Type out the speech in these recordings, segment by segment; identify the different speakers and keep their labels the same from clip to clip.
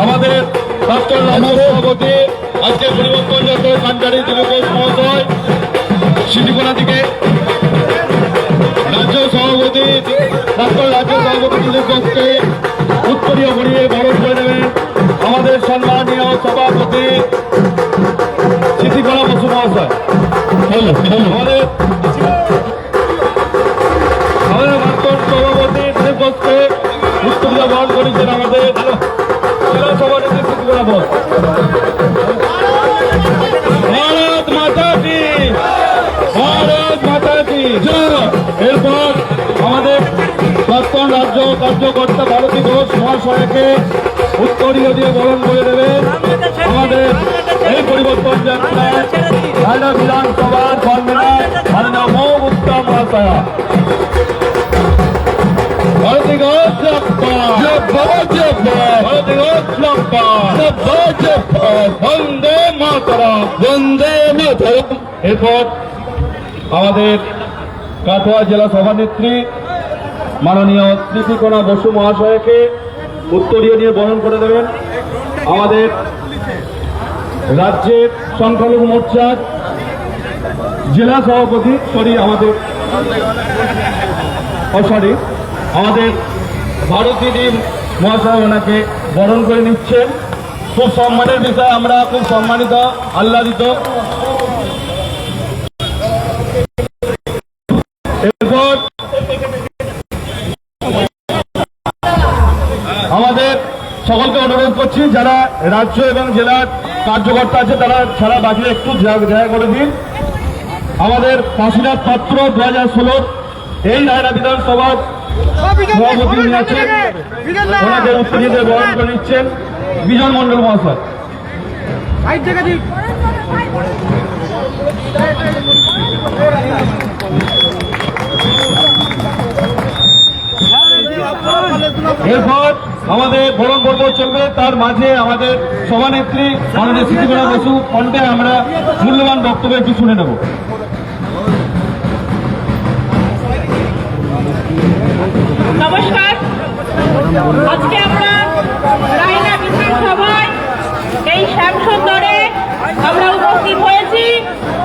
Speaker 1: আমাদের সভাপতি আজকে পরিবর্তন যত কান্ডারি দিলীপ মহোদয় সিটিকোনা থেকে রাজ্য সভাপতি দিলীপ ঘোষকে উত্তরীয় ঘুরিয়ে বরণ করে নেবেন আমাদের সম্মানীয় সভাপতি সিটিকোনা বসু মহাশয়। আমাদের প্রাক্তন সভাপতি দিলীপ ঘোষকে উত্তরীয় বরণ করেছেন আমাদের জেলা সভাপতি সিটিকোনা বস। ভারত মাতা কি, ভারত মাতা কি। এরপর আমাদের প্রাক্তন রাজ্য কার্যকর্তা ভারতী ঘোষ মহাশয়কে উত্তরীয় দিয়ে বরণ করে দেবেন আমাদের এই পরিবর্তন যাত্রায় রায়না বিধানসভার কনভেনার মাননীয় মহবুবুল্লাহ মহাশয়া। ভারতী ঘোষ ভারতী ঘোষ বন্দে মাতরম, বন্দে মাতরম। এরপর আমাদের কাটোয়া জেলা সভানেত্রী মাননীয় সিটিকোনা বসু মহাশয়কে উত্তরীয় নিয়ে বরণ করে দেবেন আমাদের রাজ্যের সংখ্যালঘু মোর্চার জেলা সভাপতি আমাদের ভারতী দিন মহাশয় ওনাকে বরণ করে নিচ্ছেন। খুব সম্মানের বিষয়, আমরা খুব সম্মানিত, আহ্লাদিত। এরপর আমাদের সকলকে অনুরোধ করছি যারা রাজ্য এবং জেলার কার্যকর্তা আছে তারা ছাড়া বাকি একটু জায়গা করে দিন। আমাদের কাশীনাথ পাত্র 2016 এই রায়না বিধানসভার সভাপতি উনি আছেন, ওনাকে উত্তরীয় বরণ করে নিচ্ছেন বিজন মন্ডল মহাশয়। এরপর আমাদের বরণ পর্ব চলবে, তার মাঝে আমাদের সভানেত্রী মাননীয় সিটিকোনা বসু কণ্ঠে আমরা মূল্যবান বক্তব্য একটু শুনে নেব।
Speaker 2: নমস্কার, আজকে আমরা রায়না বিধানসভায় এই শ্যামসুন্দরে আমরা উপস্থিত হয়েছি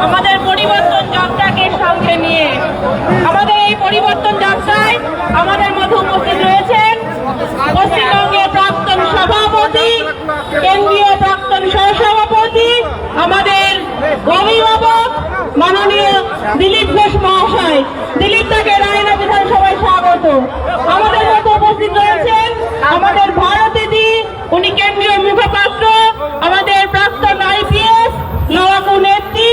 Speaker 2: আমাদের পরিবর্তন যাত্রাকে সঙ্গে নিয়ে। আমাদের এই পরিবর্তন যাত্রায় আমাদের মধ্যে উপস্থিত রয়েছেন পশ্চিমবঙ্গের প্রাক্তন সভাপতি, কেন্দ্রীয় প্রাক্তন সহসভাপতি, আমাদের অভিভাবক মাননীয় দিলীপ ঘোষ মহাশয়। দিলীপ তাকে রায়না বিধানসভায় স্বাগত। আমাদের মধ্যে উপস্থিত রয়েছেন আমাদের ভারতী দি, উনি কেন্দ্রীয় মুখপাত্র, আমাদের প্রাক্তন IPS নবাগত নেত্রী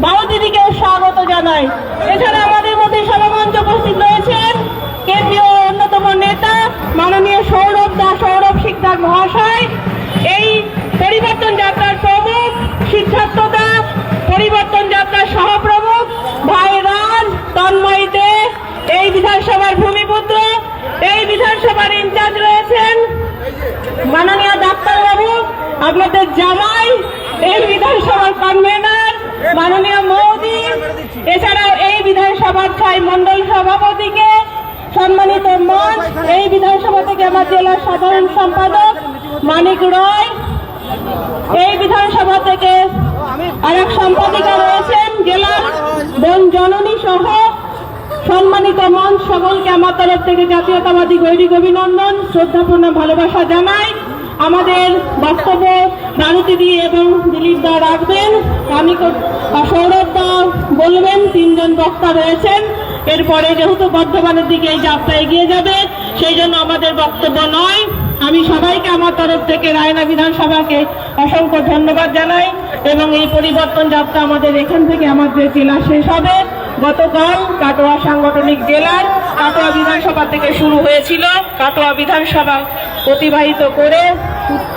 Speaker 2: ভারতী দিকেও স্বাগত জানাই। এছাড়া আমাদের মধ্যে সভামঞ্চে উপস্থিত রয়েছেন কেন্দ্রীয় অন্যতম নেতা মাননীয় সৌরভ শিকদার মহাশয়, এই পরিবর্তন যাত্রার প্রমুখ সিদ্ধার্থ দা, পরিবর্তন যাত্রার সহপ্রমুখ ভাই রাজ তন্ময় দে, এই বিধানসভার ভূমিপুত্র, এই বিধানসভার ইনচার্জ রয়েছেন মাননীয় ডাক্তারবাবু আপনাদের জামাই, এই বিধানসভার কনভেনার মাননীয় মোদী, এছাড়াও এই বিধানসভার 6 মন্ডল সভাপতিকে সম্মানিত মঞ্চ, এই বিধানসভা থেকে আমার জেলার সাধারণ সম্পাদক মানিক রয়, এই বিধানসভা থেকে আরেক সম্পাদিকা রয়েছেন জেলার বোন জননী সহ সম্মানিত মঞ্চ, সকলকে আমার তরফ থেকে জাতীয়তাবাদী গৈরিক অভিনন্দন, শ্রদ্ধাপূর্ণ ভালোবাসা জানাই। আমাদের বক্তব্য ভারতীদি এবং দিলীপ দা রাখবেন, আমি সৌরভ দা বলবেন, তিনজন বক্তা রয়েছেন। এরপরে যেহেতু বর্ধমানের দিকে এই যাত্রা এগিয়ে যাবে, সেই জন্য আমাদের বক্তব্য নয়। আমি সবাইকে আমার তরফ থেকে রায়না বিধানসভাকে অসংখ্য ধন্যবাদ জানাই এবং এই পরিবর্তন যাত্রা আমাদের এখান থেকে আমাদের জেলা শেষ হবে। গতকাল কাটোয়া সাংগঠনিক জেলার কাটোয়া বিধানসভা থেকে শুরু হয়েছিল। কাটোয়া বিধানসভা অতিবাহিত করে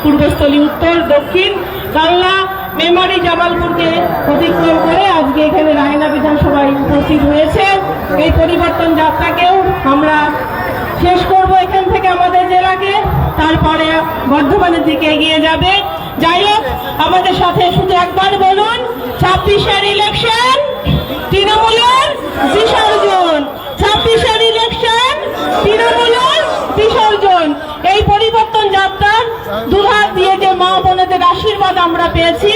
Speaker 2: পূর্বস্থলী, উত্তর, দক্ষিণ, কালনা, মেমারি, জামালপুরকে অতিক্রম করে আজকে এখানে রায়না বিধানসভায় উপস্থিত হয়েছে। এই পরিবর্তন যাত্রাকেও আমরা শেষ করব এখান থেকে আমাদের জেলাকে, তারপরে বর্ধমানের দিকে এগিয়ে যাবে। যাই হোক, আমাদের সাথে শুধু একবার বলুন, 26-এর ইলেকশন তৃণমূলের বিসর্জন, 26-এর ইলেকশন তৃণমূলের বিসর্জন। এই পরিবর্তন যাত্রার দুহাত দিয়ে যে মা বোনেদের আশীর্বাদ আমরা পেয়েছি,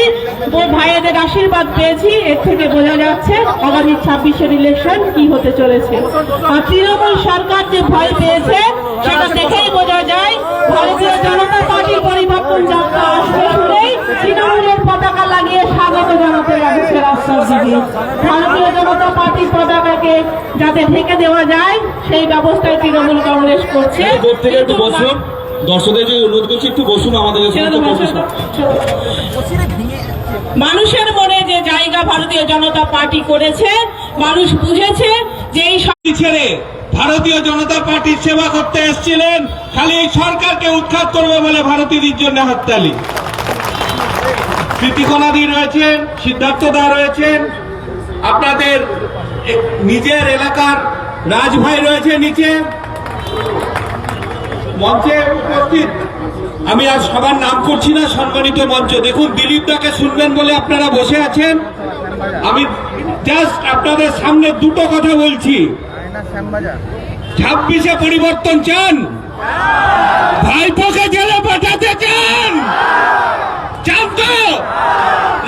Speaker 2: ও ভাইয়েদের আশীর্বাদ পেয়েছি, এর থেকে বোঝা যাচ্ছে আগামী 26-এর ইলেকশন কি হতে চলেছে। আর তৃণমূল সরকার যে ভয় পেয়েছে সেটা দেখেই বোঝা যায়। ভারতীয় জনতা পার্টির পরিবর্তন যাত্রা আসবে শুনেই তৃণমূলের পতাকা লাগিয়ে স্বাগত জানাতে লাগছে রাস্তার দিকে। ভারতীয় জনতা পার্টির পতাকাকে যাতে ঢেকে দেওয়া যায় সেই ব্যবস্থায় তৃণমূল কংগ্রেস করছে।
Speaker 1: দর্শকদের যে অনুরোধ করছি একটু বসুন, আমাদের
Speaker 2: মানুষের মনে যে জায়গা ভারতীয় জনতা পার্টি করেছে, মানুষ বুঝেছে যে এই
Speaker 3: ছেড়ে ভারতীয় জনতা পার্টির সেবা করতে এসেছিলেন, খালি এই সরকারকে উৎখাত করবে বলে ভারতীয়দের জন্য হাততালি। প্রীতিকণাদি রয়েছেন, সিদ্ধার্থ দা রয়েছেন, আপনাদের নিজের এলাকার রাজভাই রয়েছে নিচে মঞ্চে উপস্থিত। আমি আর সবার নাম করছি না, সম্মানিত মঞ্চ। দেখুন, দিলীপ দাকে শুনবেন বলে আপনারা বসে আছেন। আমি জাস্ট আপনাদের সামনে দুটো কথা বলছি। 26-এ পরিবর্তন চান? ভাইপোকে জেলে পাঠাতে চান? চান তো?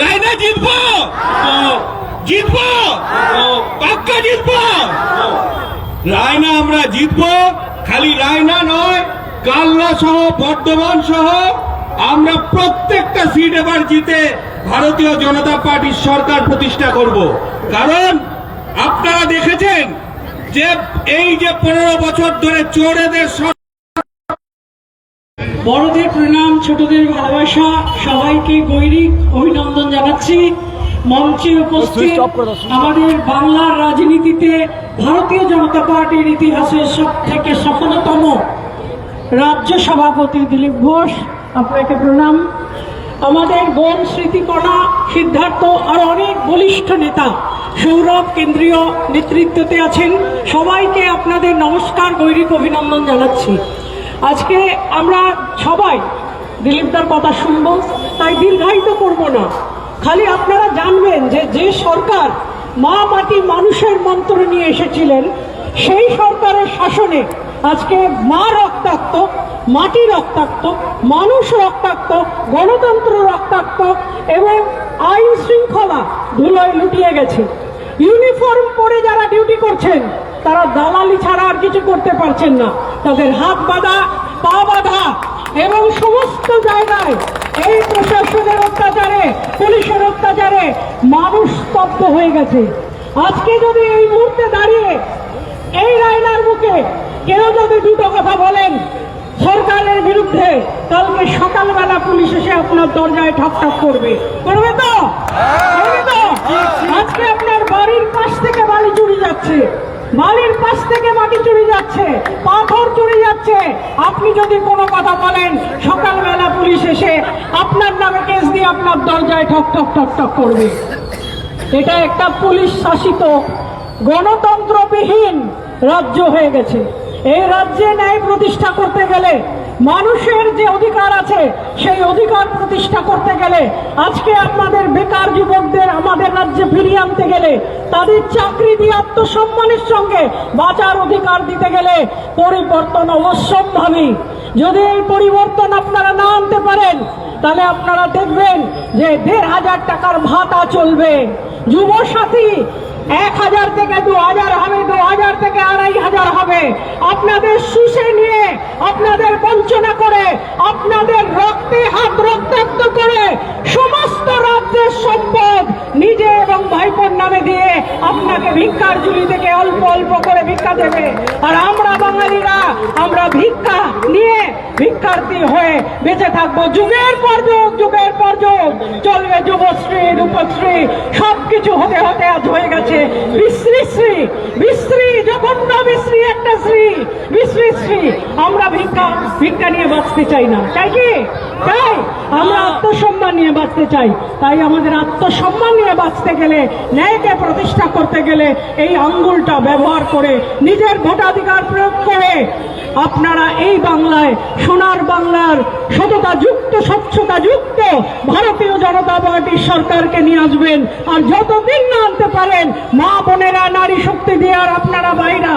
Speaker 3: রায়না জিতবো, জিতবো, পাক্কা জিতবো। রায়না আমরা জিতবো। খালি রায়না নয়, কালনা সহ, বর্ধমান সহ আমরা প্রত্যেকটা সিট এবার জিতে ভারতীয় জনতা পার্টির সরকার প্রতিষ্ঠা করব। কারণ আপনারা দেখেছেন যে এই যে 15 বছর ধরে চোরেদের,
Speaker 4: বড়দের প্রণাম, ছোটদের ভালোবাসা, সবাইকে গৈরিক অভিনন্দন জানাচ্ছি। মঞ্চে উপস্থিত আমাদের বাংলার রাজনীতিতে ভারতীয় জনতা পার্টির ইতিহাসের সব থেকে সফলতম রাজ্য সভাপতি দিলীপ ঘোষ, আপনাকে প্রণাম। আমাদের বোন স্মৃতিকণা, সিদ্ধার্থ আর অনেক বলিষ্ঠ নেতা, সৌরভ কেন্দ্রীয় নেতৃত্বতে আছেন, সবাইকে আপনাদের নমস্কার, গৈরিক অভিনন্দন জানাচ্ছি। আজকে আমরা সবাই দিলীপদার কথা শুনবো, তাই দীর্ঘায়িত করব না। খালি আপনারা জানবেন যে যে সরকার মা মাটি মানুষের মন্ত্র নিয়ে এসেছিলেন, সেই সরকারের শাসনে আজকে মা রক্তাক্ত, মাটি রক্তাক্ত, মানুষ রক্তাক্ত, গণতন্ত্র রক্তাক্ত এবং আইন শৃঙ্খলা ধুলোয় লুটিয়ে গেছে। ইউনিফর্ম পরে যারা ডিউটি করছেন তারা দালালি ছাড়া আর কিছু করতে পারছেন না। তাদের হাত বাঁধা, পা বাঁধা এবং সমস্ত জায়গায় এই প্রশাসনের অত্যাচারে, পুলিশের অত্যাচারে মানুষ স্তব্ধ হয়ে গেছে। আজকে যদি এই মুহূর্তে দাঁড়িয়ে এই রায়নার বুকে কেউ যদি দুটো কথা বলেন সরকারের বিরুদ্ধে, কালকে সকালবেলা পুলিশ এসে আপনার দরজায় ঠকঠক করবে, করবে তো? আজকে আপনার বাড়ির পাশ থেকে বালি চুরি যাচ্ছে, বালির পাশ থেকে মাটি চুরি যাচ্ছে, পাথর চুরি যাচ্ছে। আপনি যদি কোনো কথা বলেন, সকালবেলা পুলিশ এসে আপনার নামে কেস দিয়ে আপনার দরজায় ঠক ঠক ঠক ঠক করবে। এটা একটা পুলিশ শাসিত গণতন্ত্রবিহীন রাজ্য হয়ে গেছে। এই রাজ্যে ন্যায় প্রতিষ্ঠা করতে গেলে, মানুষের যে অধিকার আছে সেই অধিকার প্রতিষ্ঠা করতে গেলে, আজকে আপনাদের বেকার যুবকদের আমাদের রাজ্যে ফিরিয়ে আনতে গেলে, তাদের চাকরি দিয়ে আত্মসম্মানের সঙ্গে বাঁচার অধিকার দিতে গেলে পরিবর্তন অবশ্যম্ভাবী। যদি এই পরিবর্তন আপনারা না আনতে পারেন, তাহলে আপনারা দেখবেন যে 1,500 টাকার ভাতা চলবে। যুব সাথী 1,000 থেকে 2,000 হবে, 2,000 থেকে 2,500 হবে। আপনাদের শুষে নিয়ে, আপনাদের বঞ্চনা করে, আপনাদের রক্তে হাত রক্তাক্ত করে সমস্ত রাজ্যের সম্পদ নিজে এবং ভাইপোর নামে দিয়ে আপনাকে ভিক্ষার ঝুলি থেকে অল্প অল্প করে ভিক্ষা দেবে। আর আমরা বাঙালিরা আমরা ভিক্ষা নিয়ে ভিক্ষার্থী হয়ে বেঁচে থাকবো যুগের পর যুগ, যুগের পর যুগ চলবে। যুবশ্রী, রূপশ্রী সবকিছু হতে হতে আজ হয়ে গেছে বিশ্রীশ্রী। বিশ্রী জঘন্য বিশ্রী একটা শ্রী, বিশ্রীশ্রী। আমরা ভিক্ষা নিয়ে বাঁচতে চাই না, চাই কি? তাই আমরা আত্মসম্মান নিয়ে বাঁচতে চাই। তাই আমাদের আত্মসম্মান নিয়ে বাঁচতে গেলে, ন্যায়কে প্রতিষ্ঠা করতে গেলে এই আঙ্গুলটা ব্যবহার করে, নিজের ভোটাধিকার প্রয়োগ করে আপনারা এই বাংলায়, সোনার বাংলার সততা যুক্ত, স্বচ্ছতা যুক্ত ভারতীয় জনতা পার্টির সরকারকে নিয়ে আসবেন। আর যতদিন না আনতে পারেন, মা বোনেরা নারী শক্তি দিয়ে আর আপনারা বাইরা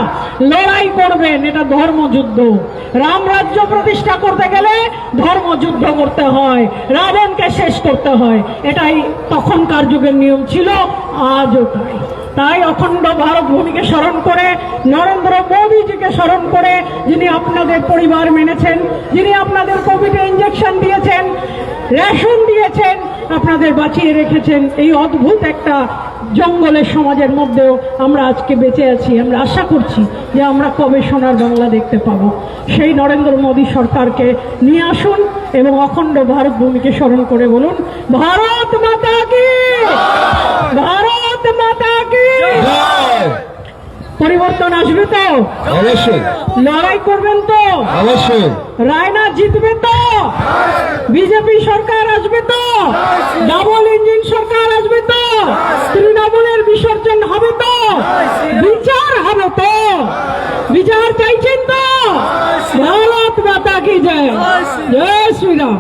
Speaker 4: লড়াই করবেন। এটা ধর্মযুদ্ধ। রাম রাজ্য প্রতিষ্ঠা করতে গেলে ধর্মযুদ্ধ করতে হয়, রাবণকে শেষ করতে হয়। এটাই তখনকার যুগের নিয়ম ছিল, আজও তাই। তাই অখণ্ড ভারত ভূমিকে স্মরণ করে, নরেন্দ্র মোদীজিকে স্মরণ করে, যিনি আপনাদের পরিবার মেনেছেন, যিনি আপনাদের কোভিডে ইঞ্জেকশন দিয়েছেন, রেশন দিয়েছেন, আপনাদের বাঁচিয়ে রেখেছেন। এই অদ্ভুত একটা জঙ্গলের সমাজের মধ্যেও আমরা আজকে বেঁচে আছি। আমরা আশা করছি যে আমরা কবে সোনার বাংলা দেখতে পাবো। সেই নরেন্দ্র মোদী সরকারকে নিয়ে আসুন এবং অখণ্ড ভারত ভূমিকে স্মরণ করে বলুন, ভারত মাতা কি, ভারত মাতা কি। পরিবর্তন আসবে তো
Speaker 1: অবশ্যই,
Speaker 4: লড়াই করবেন তো
Speaker 1: অবশ্যই,
Speaker 4: রায়না জিতবে তো, বিজেপি সরকার আসবে তো, ডাবল ইঞ্জিন সরকার আসবে তো, তৃণমূলের বিসর্জন হবে তো, বিচার হবে তো, বিচার চাইছেন তো। ভারত মাতা কি জয়, জয় শ্রীরাম।